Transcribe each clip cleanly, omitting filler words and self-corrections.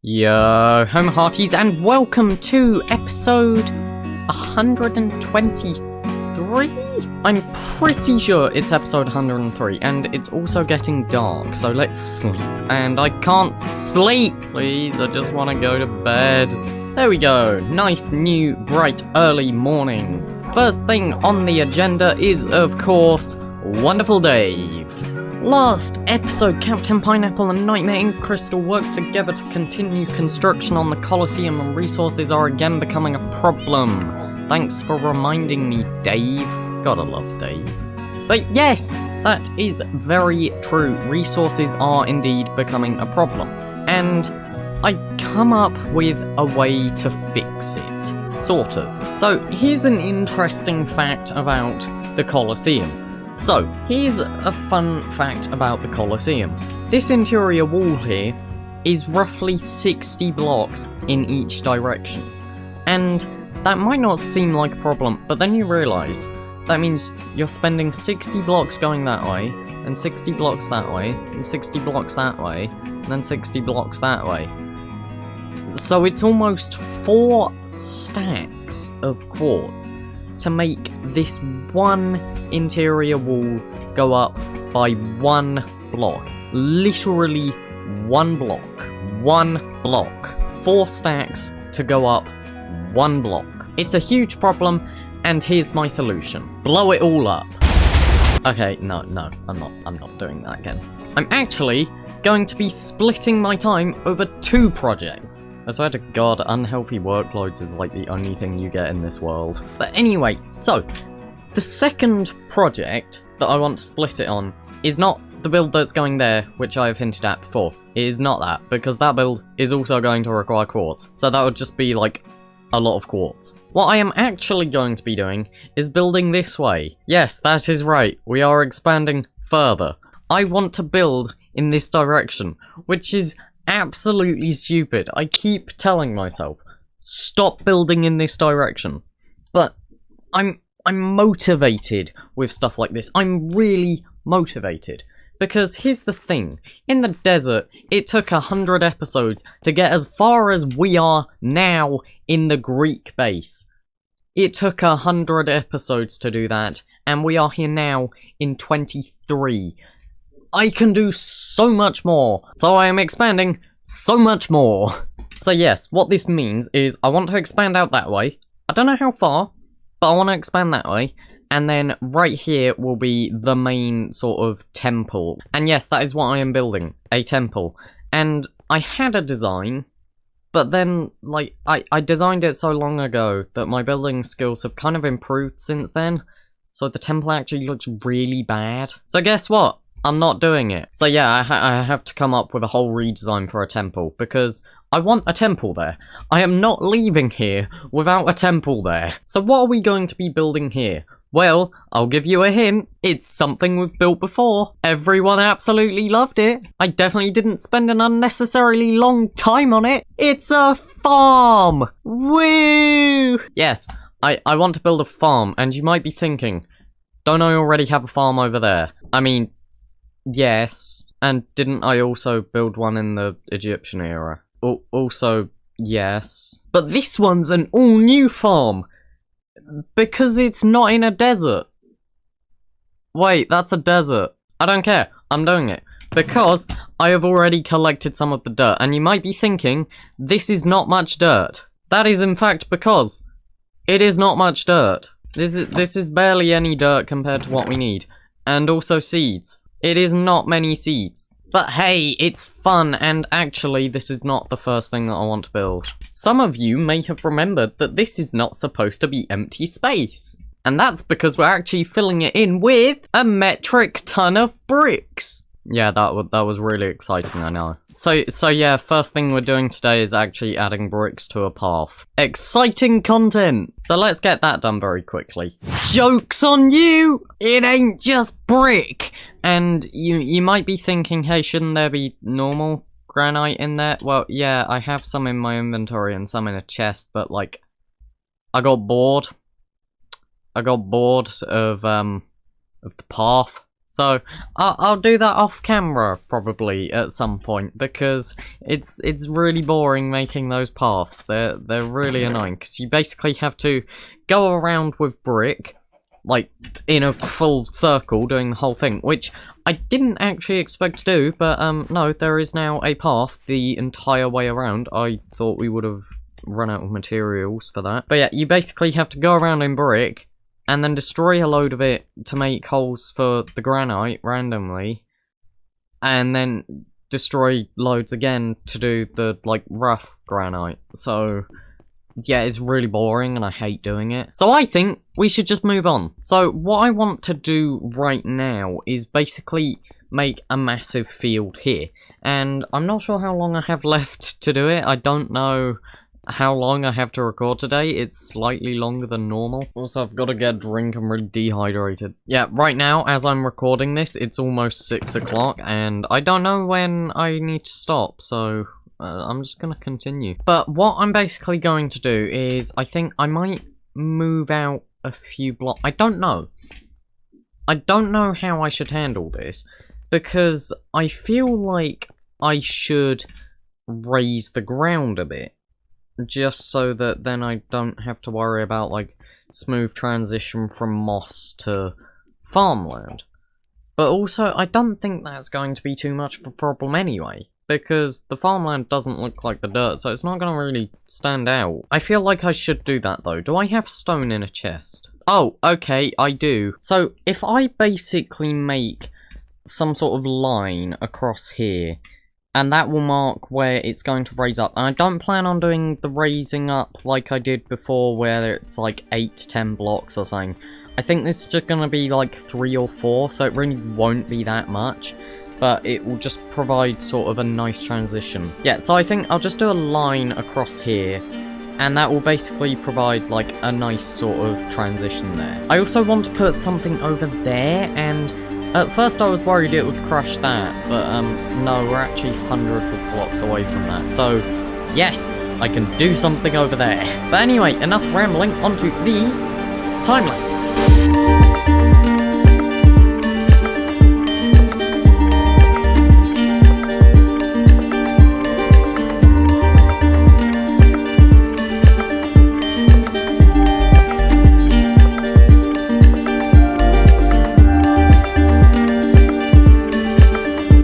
Yo, home hearties, and welcome to episode 123? I'm pretty sure it's episode 103, and it's also getting dark, so let's sleep. And I can't sleep! Please, I just want to go to bed. There we go, nice, new, bright, early morning. First thing on the agenda is, of course, Wonderful Dave. Last episode, Captain Pineapple and Nightmare Ink Crystal worked together to continue construction on the Colosseum, and resources are again becoming a problem. Thanks for reminding me, Dave. Gotta love Dave. But yes, that is very true. Resources are indeed becoming a problem. And I've come up with a way to fix it. Sort of. So, here's an interesting fact about the Colosseum. So, here's a fun fact about the Colosseum. This interior wall here is roughly 60 blocks in each direction. And that might not seem like a problem, but then you realise that means you're spending 60 blocks going that way, and 60 blocks that way, and 60 blocks that way, and then 60 blocks that way. So it's almost 4 stacks of quartz to make this one interior wall go up by 1 block. Literally 1 block. 1 block. 4 stacks to go up 1 block. It's a huge problem, and here's my solution. Blow it all up. Okay, no, I'm not doing that again. I'm actually going to be splitting my time over 2 projects. I swear to God, unhealthy workloads is like the only thing you get in this world. But anyway, so, the second project that I want to split it on is not the build that's going there, which I have hinted at before. It is not that, because that build is also going to require quartz. So that would just be like a lot of quartz. What I am actually going to be doing is building this way. Yes, that is right, we are expanding further. I want to build in this direction, which is absolutely stupid. I keep telling myself, stop building in this direction. But I'm motivated with stuff like this. I'm really motivated. Because here's the thing, in the desert, it took 100 episodes to get as far as we are now in the Greek base. It took 100 episodes to do that, and we are here now in 23. I can do so much more, so I am expanding so much more. So yes, what this means is I want to expand out that way. I don't know how far, but I want to expand that way. And then right here will be the main sort of temple. And yes, that is what I am building, a temple. And I had a design, but then, like, I designed it so long ago that my building skills have kind of improved since then. So the temple actually looks really bad. So guess what? I'm not doing it. So yeah, I have to come up with a whole redesign for a temple, because I want a temple there. I am not leaving here without a temple there. So what are we going to be building here? Well, I'll give you a hint. It's something we've built before. Everyone absolutely loved it. I definitely didn't spend an unnecessarily long time on it. It's a farm! Woo! Yes, I want to build a farm, and you might be thinking, don't I already have a farm over there? I mean, yes, and didn't I also build one in the Egyptian era? Also, yes. But this one's an all-new farm, because it's not in a desert. Wait, that's a desert. I don't care, I'm doing it. Because I have already collected some of the dirt, and you might be thinking, this is not much dirt. That is in fact because it is not much dirt. This is barely any dirt compared to what we need. And also seeds. It is not many seeds. But hey, it's fun, and actually this is not the first thing that I want to build. Some of you may have remembered that this is not supposed to be empty space. And that's because we're actually filling it in with a metric ton of bricks. Yeah, that was really exciting, I know. So yeah, first thing we're doing today is actually adding bricks to a path. Exciting content! So let's get that done very quickly. Joke's on you! It ain't just brick! And you might be thinking, hey, shouldn't there be normal granite in there? Well, yeah, I have some in my inventory and some in a chest, but like, I got bored. I got bored of the path. So I'll do that off camera probably at some point, because it's really boring making those paths. They're really annoying, because you basically have to go around with brick, like in a full circle, doing the whole thing, which I didn't actually expect to do. But no, there is now a path the entire way around. I thought we would have run out of materials for that. But yeah, you basically have to go around in brick, and then destroy a load of it to make holes for the granite randomly, and then destroy loads again to do the, like, rough granite. So, yeah, it's really boring and I hate doing it. So I think we should just move on. So what I want to do right now is basically make a massive field here. And I'm not sure how long I have left to do it. I don't know how long I have to record today. It's slightly longer than normal. Also, I've got to get a drink. I'm really dehydrated. Yeah, right now, as I'm recording this, it's almost 6 o'clock, and I don't know when I need to stop, so I'm just gonna continue. But what I'm basically going to do is, I think I might move out a few blocks. I don't know. I don't know how I should handle this, because I feel like I should raise the ground a bit, just so that then I don't have to worry about, like, smooth transition from moss to farmland. But also, I don't think that's going to be too much of a problem anyway, because the farmland doesn't look like the dirt, so it's not going to really stand out. I feel like I should do that, though. Do I have stone in a chest? Oh, okay, I do. So, if I basically make some sort of line across here, and that will mark where it's going to raise up. And I don't plan on doing the raising up like I did before, where it's like 8 to 10 blocks or something. I think this is just going to be like 3 or 4, so it really won't be that much. But it will just provide sort of a nice transition. Yeah, so I think I'll just do a line across here, and that will basically provide like a nice sort of transition there. I also want to put something over there, and at first I was worried it would crush that, but no, we're actually hundreds of blocks away from that, so yes, I can do something over there. But anyway, enough rambling, onto the time-lapse.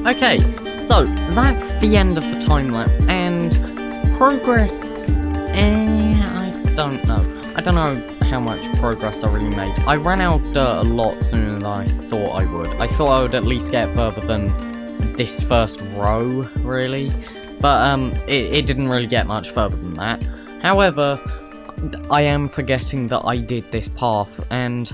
Okay, so that's the end of the time-lapse, and progress, I don't know. I don't know how much progress I really made. I ran out of dirt a lot sooner than I thought I would. I thought I would at least get further than this first row, really, but it didn't really get much further than that. However, I am forgetting that I did this path, and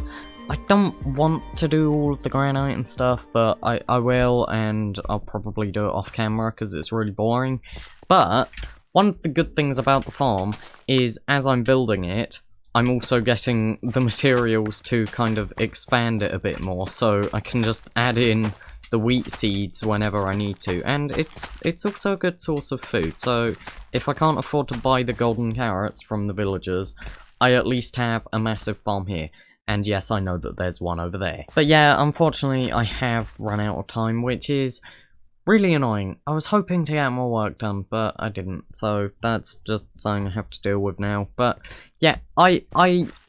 I don't want to do all of the granite and stuff, but I will, and I'll probably do it off camera because it's really boring. But one of the good things about the farm is, as I'm building it, I'm also getting the materials to kind of expand it a bit more, so I can just add in the wheat seeds whenever I need to, and it's also a good source of food. So if I can't afford to buy the golden carrots from the villagers, I at least have a massive farm here. And yes, I know that there's one over there. But yeah, unfortunately, I have run out of time, which is really annoying. I was hoping to get more work done, but I didn't. So that's just something I have to deal with now. But yeah, I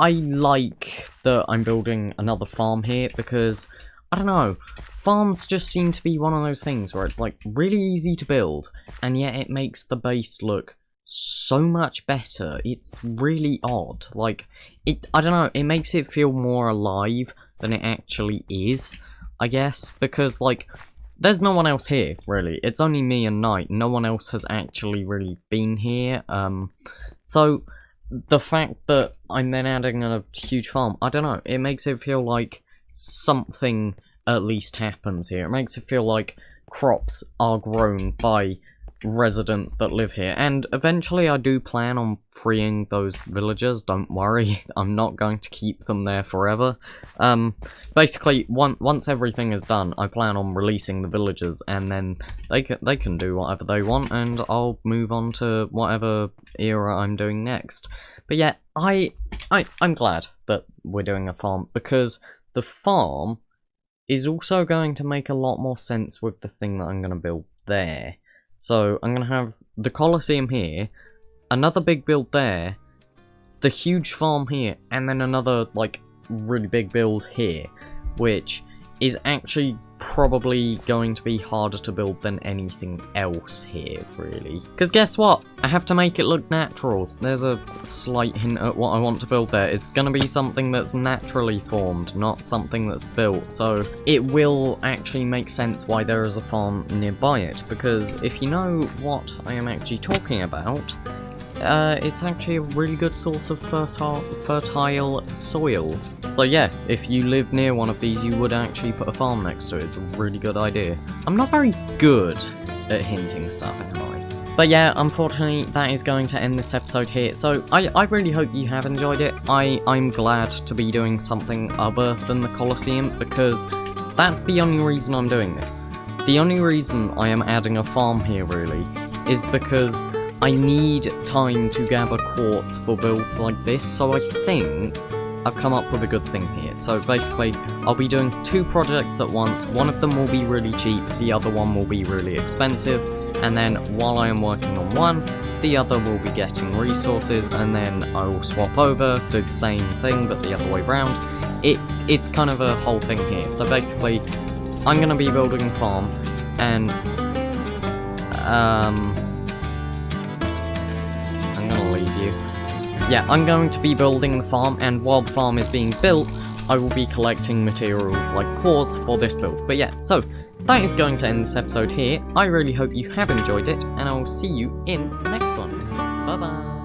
like that I'm building another farm here, because, I don't know, farms just seem to be one of those things where it's like really easy to build, and yet it makes the base look so much better. It's really odd. Like, I don't know, it makes it feel more alive than it actually is, I guess, because, like, there's no one else here, really. It's only me and Knight. No one else has actually really been here. So the fact that I'm then adding a huge farm, I don't know, it makes it feel like something at least happens here. It makes it feel like crops are grown by residents that live here, and eventually I do plan on freeing those villagers, don't worry. I'm not going to keep them there forever. Basically, once everything is done, I plan on releasing the villagers, and then they can do whatever they want, and I'll move on to whatever era I'm doing next. But yeah, I'm glad that we're doing a farm, because the farm is also going to make a lot more sense with the thing that I'm going to build there. So I'm going to have the Colosseum here, another big build there, the huge farm here, and then another, like, really big build here, which is actually probably going to be harder to build than anything else here, really. Because guess what? I have to make it look natural. There's a slight hint at what I want to build there. It's going to be something that's naturally formed, not something that's built. So it will actually make sense why there is a farm nearby it. Because if you know what I am actually talking about, it's actually a really good source of fertile soils. So yes, if you live near one of these, you would actually put a farm next to it. It's a really good idea. I'm not very good at hinting stuff, am I? But yeah, unfortunately, that is going to end this episode here. So I really hope you have enjoyed it. I'm glad to be doing something other than the Colosseum, because that's the only reason I'm doing this. The only reason I am adding a farm here, really, is because I need time to gather quartz for builds like this, so I think I've come up with a good thing here. So basically, I'll be doing 2 projects at once. One of them will be really cheap, the other one will be really expensive, and then while I am working on one, the other will be getting resources, and then I will swap over, do the same thing, but the other way around. It's kind of a whole thing here. So basically, I'm going to be building a farm, and yeah, I'm going to be building the farm, and while the farm is being built, I will be collecting materials like quartz for this build. But yeah, so that is going to end this episode here. I really hope you have enjoyed it, and I will see you in the next one. Bye bye!